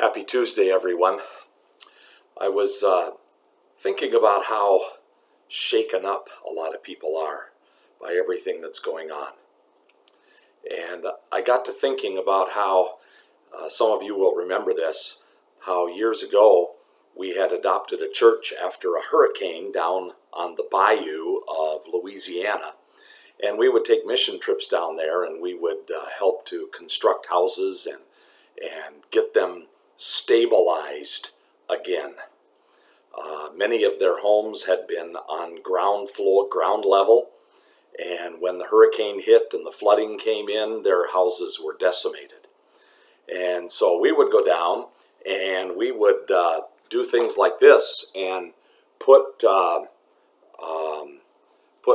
Happy Tuesday, everyone. I was thinking about how shaken up a lot of people are by everything that's going on. And I got to thinking about how, some of you will remember this, how years ago we had adopted a church after a hurricane down on the bayou of Louisiana. And we would take mission trips down there, and we would help to construct houses and get them stabilized again. Many of their homes had been on ground level, and when the hurricane hit and the flooding came in, their houses were decimated. And so we would go down and we would do things like this and put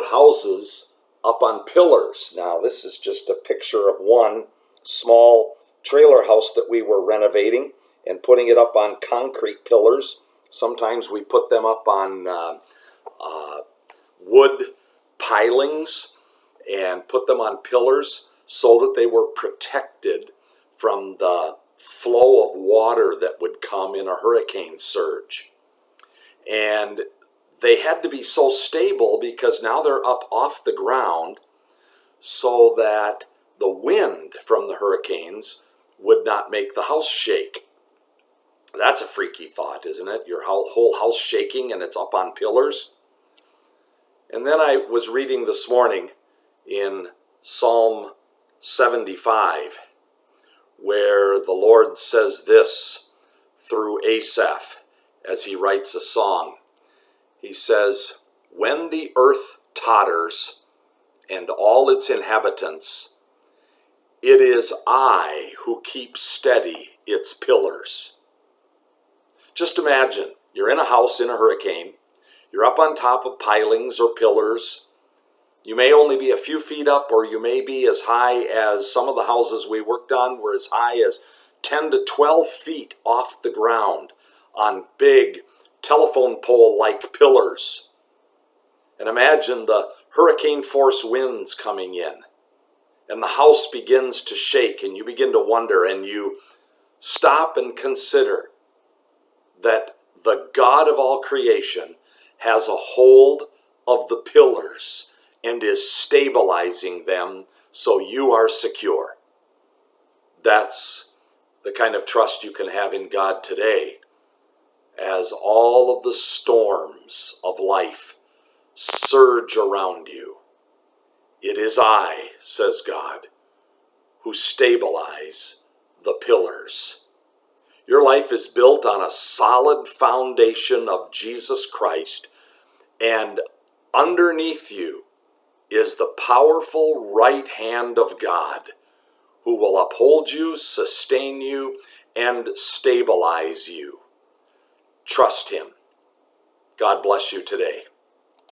houses up on pillars. Now, this is just a picture of one small trailer house that we were renovating and putting it up on concrete pillars. Sometimes we put them up on wood pilings and put them on pillars so that they were protected from the flow of water that would come in a hurricane surge. And they had to be so stable because now they're up off the ground so that the wind from the hurricanes would not make the house shake. That's a freaky thought, isn't it? Your whole house shaking and it's up on pillars. And then I was reading this morning in Psalm 75, where the Lord says this through Asaph as he writes a song. He says, "When the earth totters and all its inhabitants, it is I who keep steady its pillars." Just imagine, you're in a house in a hurricane, you're up on top of pilings or pillars. You may only be a few feet up, or you may be as high as some of the houses we worked on were as high as 10 to 12 feet off the ground on big telephone pole-like pillars. And imagine the hurricane force winds coming in, and the house begins to shake, and you begin to wonder, and you stop and consider that the God of all creation has a hold of the pillars and is stabilizing them so you are secure. That's the kind of trust you can have in God today as all of the storms of life surge around you. It is I, says God, who stabilize the pillars. Your life is built on a solid foundation of Jesus Christ, and underneath you is the powerful right hand of God, who will uphold you, sustain you, and stabilize you. Trust Him. God bless you today.